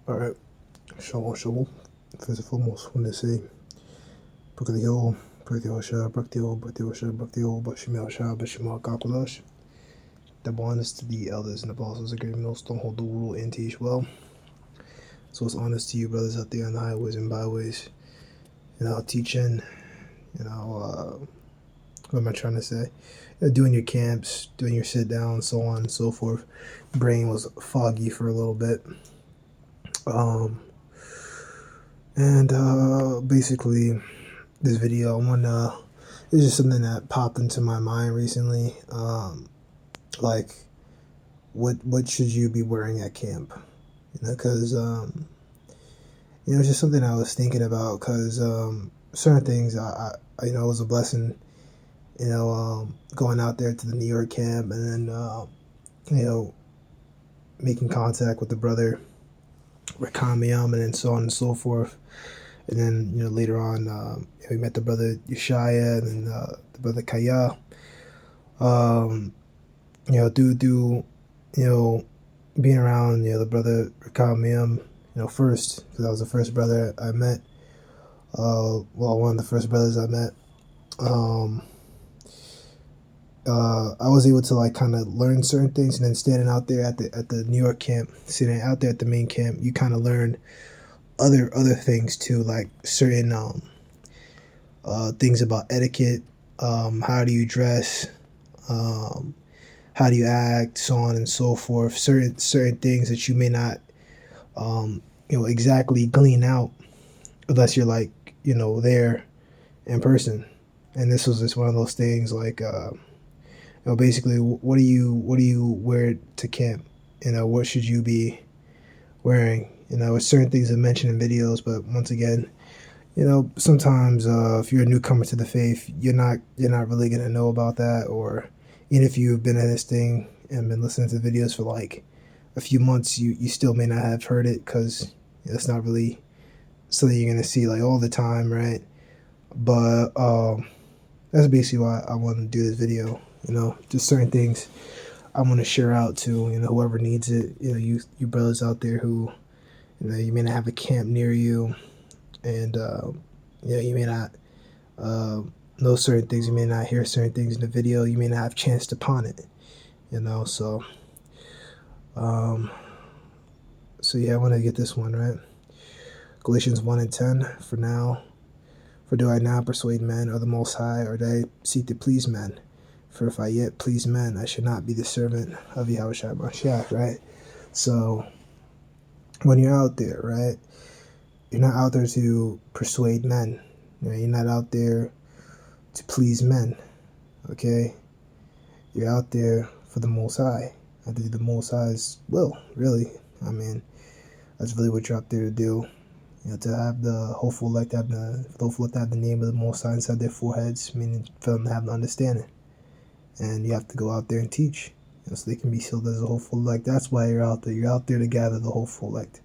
Alright, Shalom Shalom. First and foremost, I want to say, Braktiyo, Braktiyo Shah, Braktiyo, Braktiyo Shah, Braktiyo, Bashimel Shah, Bashimal Kakulash. Double honors to the elders and apostles of great mills, don't hold the rule and teach well. So it's honest to you, brothers out there on the highways and byways, teaching, what am I trying to say? Doing your camps, doing your sit down, so on and so forth. Brain was foggy for a little bit. Basically, this video, it's just something that popped into my mind recently. Like, what should you be wearing at camp? Because, it's just something I was thinking about, because certain things, it was a blessing, going out there to the New York camp, and then, making contact with the brother Rakamiam, and then so on and so forth. And then, later on, we met the brother Yeshaya, and then the brother Kaya. Being around, the brother Rakamiam, first, because that was the first brother I met. One of the first brothers I met. I was able to kind of learn certain things, and then standing out there at the New York camp, sitting out there at the main camp, you kind of learn other things too, like certain things about etiquette, how do you dress, how do you act, so on and so forth. Certain things that you may not exactly glean out unless you're there in person. And this was just one of those things, basically, what do you wear to camp? What should you be wearing? It's certain things I mentioned in videos, but once again, sometimes if you're a newcomer to the faith, you're not really gonna know about that. Or even if you've been in this thing and been listening to videos for like a few months, you still may not have heard it, because it's not really something you're gonna see like all the time, right? But that's basically why I want to do this video. Just certain things I want to share out to whoever needs it. You brothers out there who you may not have a camp near you, and you may not know certain things. You may not hear certain things in the video. You may not have chanced upon it. So yeah, I want to get this one right. Galatians 1:10. For now, for do I now persuade men or the Most High, or do I seek to please men? For if I yet please men, I should not be the servant of Yahushua Mashiach, right? So when you're out there, right, you're not out there to persuade men. You're not out there to please men, okay? You're out there for the Most High. I do the Most High's will, really. I mean, that's really what you're out there to do. To have the hopeful elect have the name of the Most High inside their foreheads, meaning for them to have the understanding. And you have to go out there and teach, so they can be sealed as a hopeful elect. That's why you're out there. You're out there to gather the hopeful elect.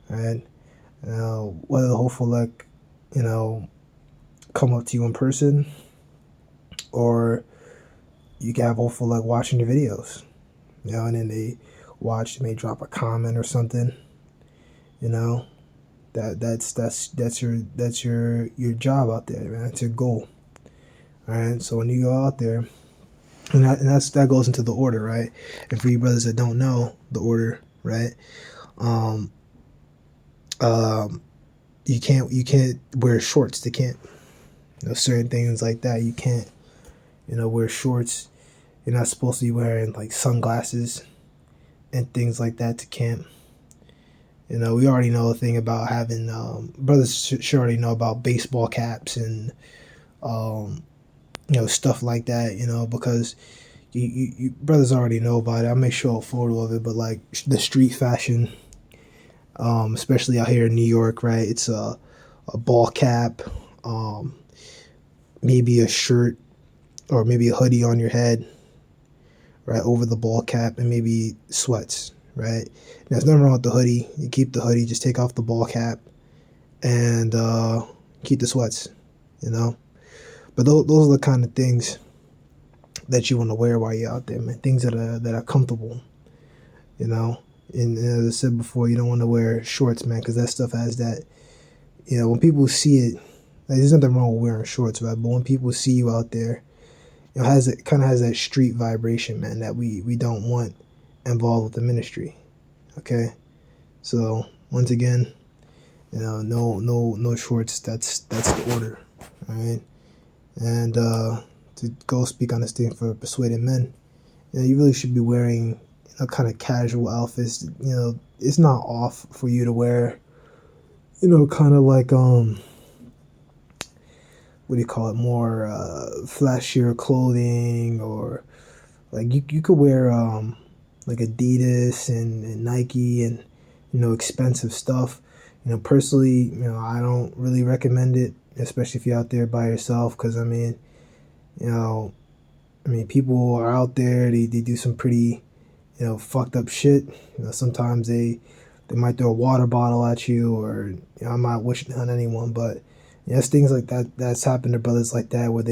All right. Now, whether the hopeful elect, come up to you in person, or you can have hopeful elect watching your videos, and then they may drop a comment or something, that's your job out there, man. It's your goal. All right. So when you go out there, and that goes into the order, right? And for you brothers that don't know the order, right? You can't wear shorts to camp. Certain things like that. You can't, wear shorts. You're not supposed to be wearing like sunglasses and things like that to camp. We already know a thing about having brothers should already know about baseball caps and stuff like that, because you brothers already know about it. I'll make sure a photo of it, but like the street fashion, especially out here in New York, right? It's a ball cap, maybe a shirt or maybe a hoodie on your head, right, over the ball cap, and maybe sweats, right? Now, there's nothing wrong with the hoodie. You keep the hoodie, just take off the ball cap and keep the sweats, But those are the kind of things that you want to wear while you're out there, man. Things that are comfortable, And as I said before, you don't want to wear shorts, man, because that stuff has that. When people see it, like, there's nothing wrong with wearing shorts, right? But when people see you out there, it kind of has that street vibration, man, that we don't want involved with the ministry. Okay, so once again, no shorts. That's the order, all right. And to go speak on this thing for persuaded men, you really should be wearing kind of casual outfits. It's not off for you to wear, kind of like what do you call it, more flashier clothing, or like you could wear like Adidas and Nike and expensive stuff. Personally, I don't really recommend it, especially if you're out there by yourself, because people are out there, they do some pretty fucked up shit. Sometimes they might throw a water bottle at you, or I'm not wishing on anyone, but it's things like that that's happened to brothers like that, where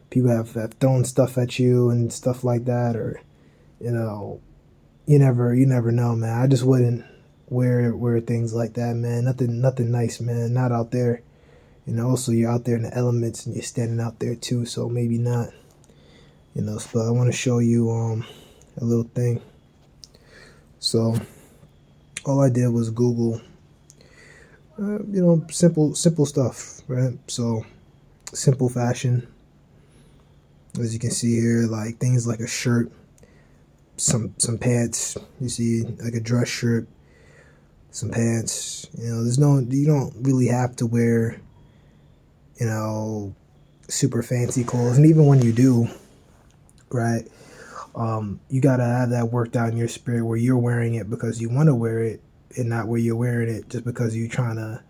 people have thrown stuff at you and stuff like that, or you never know, man. I just wouldn't wear things like that, man. Nothing nice, man. Not out there. Also you're out there in the elements and you're standing out there too, so maybe not. So I want to show you a little thing. So all I did was Google simple stuff, right? So simple fashion, as you can see here, like things like a shirt, some pants. You see, like a dress shirt, some pants. You don't really have to wear super fancy clothes, and even when you do, right, you gotta have that worked out in your spirit, where you're wearing it because you want to wear it, and not where you're wearing it just because you're trying to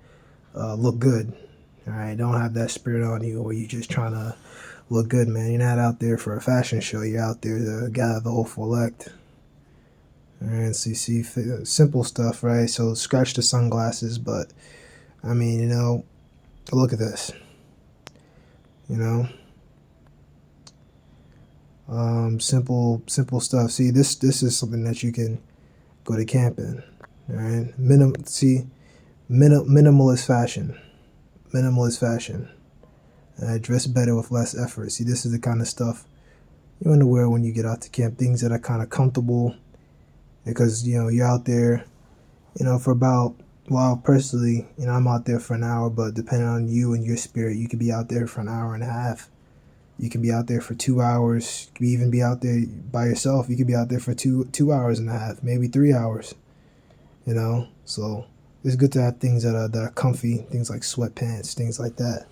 look good. All right, don't have that spirit on you where you're just trying to look good, man. You're not out there for a fashion show. You're out there to gather the whole elect. All right, so you see simple stuff, right? So scratch the sunglasses, but look at this. Simple stuff. See, this is something that you can go to camp in. All right, minimalist fashion. Dress better with less effort. See, this is the kind of stuff you want to wear when you get out to camp. Things that are kind of comfortable, because you're out there, for about, well, personally, I'm out there for an hour, but depending on you and your spirit, you could be out there for an hour and a half. You can be out there for 2 hours. You can even be out there by yourself. You could be out there for two hours and a half, maybe 3 hours. So it's good to have things that are comfy, things like sweatpants, things like that.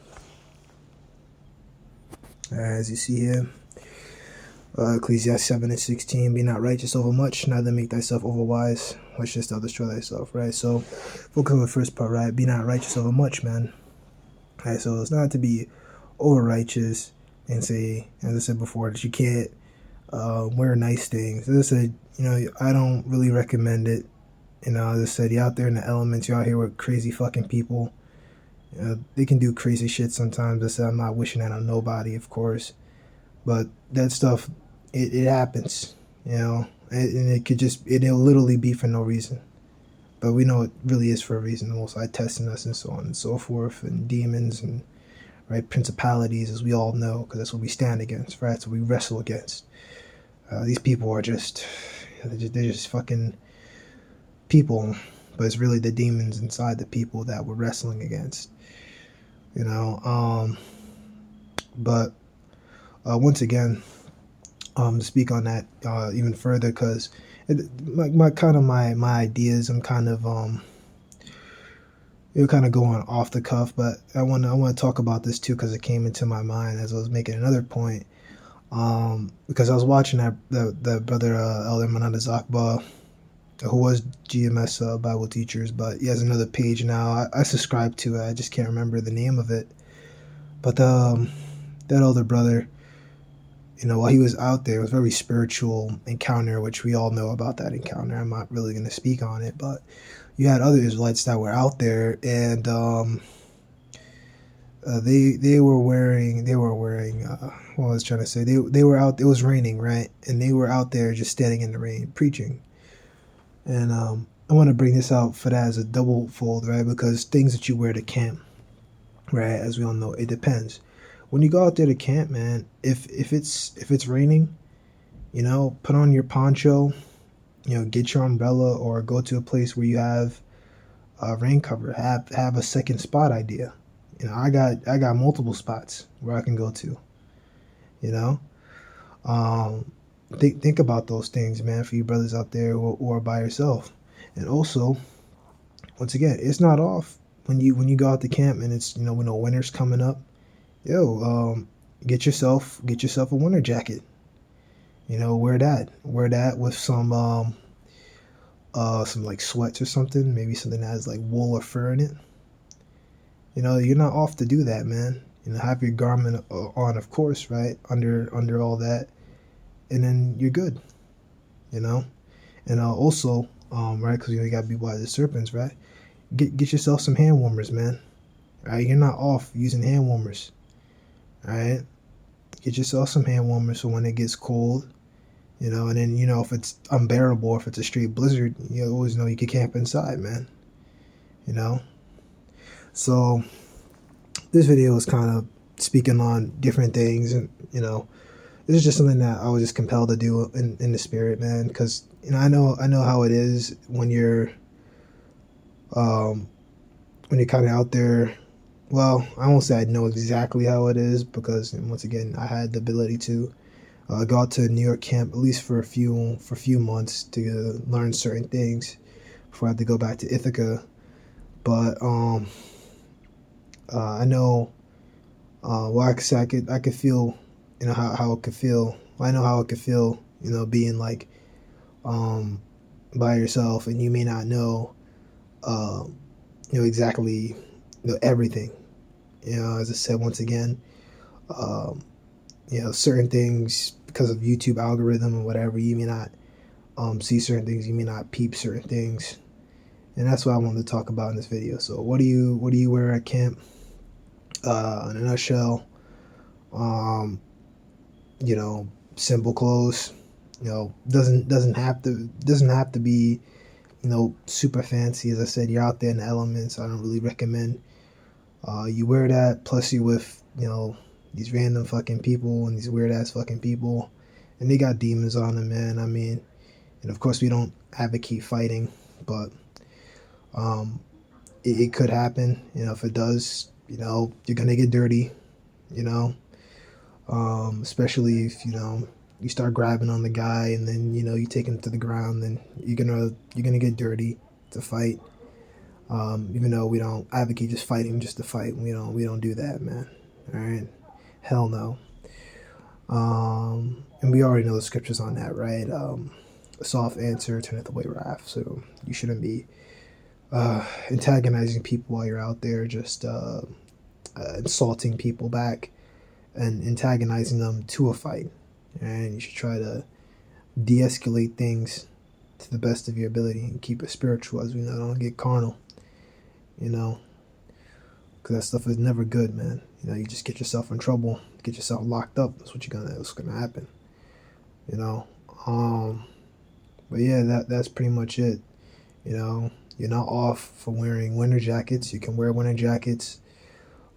As you see here, Ecclesiastes 7:16, be not righteous over much, neither make thyself over wise, lest shouldst thou destroy thyself, right? So focus on the first part, right? Be not righteous over much, man. Right, so it's not to be over righteous and say, as I said before, that you can't wear nice things. As I said, I don't really recommend it. As I said, you're out there in the elements, you're out here with crazy fucking people. They can do crazy shit sometimes. I said, I'm not wishing that on nobody, of course, but that stuff, it happens, and it'll literally be for no reason. But we know it really is for a reason. The Most High testing us and so on and so forth, and demons and principalities, as we all know, because that's what we stand against, right? That's what we wrestle against. These people are they're just fucking people, but it's really the demons inside the people that we're wrestling against. But once again, to speak on that even further, because my ideas, I'm kind of it was kind of going off the cuff, but I want to talk about this too, because it came into my mind as I was making another point. Because I was watching the brother Elder Manada Zakba, who was GMS Bible Teachers, but he has another page now. I subscribe to it. I just can't remember the name of it. But that older brother, while he was out there, it was a very spiritual encounter, which we all know about that encounter. I'm not really going to speak on it, but you had other Israelites that were out there, and they were wearing what I was trying to say, they were out, it was raining, right, and they were out there just standing in the rain preaching. And I want to bring this out for that as a double fold, right? Because things that you wear to camp, right? As we all know, it depends. When you go out there to camp, man, if it's raining, put on your poncho, get your umbrella, or go to a place where you have rain cover. Have a second spot idea. I got multiple spots where I can go to. You know, um, think about those things, man, for you brothers out there or by yourself. And also, once again, it's not off when you go out to camp and it's when the winter's coming up. Yo, get yourself a winter jacket. Wear that with some like sweats or something, maybe something that has like wool or fur in it. You're not off to do that, man. Have your garment on, of course, right under all that, and then you're good. You know, and also, right, because you gotta be wise as serpents, right? Get yourself some hand warmers, man. Right, you're not off using hand warmers. All right, get yourself some hand warmers for when it gets cold. And then if it's unbearable, if it's a straight blizzard, you always know you can camp inside, man. You know, so this video is kind of speaking on different things, and this is just something that I was just compelled to do in the spirit, man, because I know how it is um when you're kind of out there. Well, I won't say I know exactly how it is, because once again, I had the ability to go out to New York camp at least for a few months to learn certain things before I had to go back to Ithaca. But I know, well, I could feel, how it could feel. I know how it could feel, being like um, by yourself, and you may not know, uh, exactly, everything. As I said, once again, um, certain things, because of YouTube algorithm or whatever, you may not see certain things, you may not peep certain things, and that's what I wanted to talk about in this video. So, what do you wear at camp? In a nutshell, um, simple clothes. Doesn't have to be super fancy. As I said, you're out there in the elements. I don't really recommend you wear that. Plus, you with these random fucking people and these weird ass fucking people, and they got demons on them, man. I mean, and of course we don't advocate fighting, but it could happen. If it does, you're gonna get dirty. You know, especially if you start grabbing on the guy and then you take him to the ground, then you're gonna get dirty to fight. Even though we don't advocate just fighting just to fight, we don't do that, man. All right, hell no. And we already know the scriptures on that, right? A soft answer turneth away wrath. So you shouldn't be antagonizing people while you're out there, just insulting people back and antagonizing them to a fight. And you should try to de-escalate things to the best of your ability and keep it spiritual, as we know, don't get carnal, because that stuff is never good, man. You just get yourself in trouble, get yourself locked up. That's what's gonna happen, you know. But yeah, that's pretty much it. You're not off for wearing winter jackets. You can wear winter jackets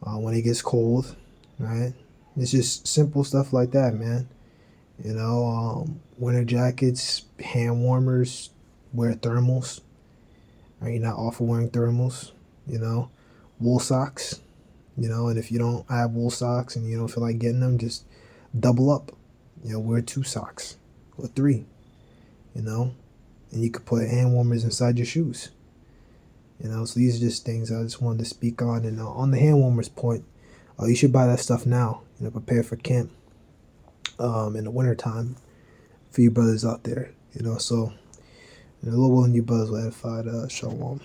when it gets cold, right? It's just simple stuff like that, man. Winter jackets, hand warmers, wear thermals. Right? You're not off for wearing thermals. Wool socks. And if you don't have wool socks and you don't feel like getting them, just double up. Wear 2 socks or 3. And you could put hand warmers inside your shoes. So these are just things I just wanted to speak on. And on the hand warmers point, you should buy that stuff now. Prepare for camp in the wintertime for you brothers out there. So, Lord willing, you brothers will edify. Shalom.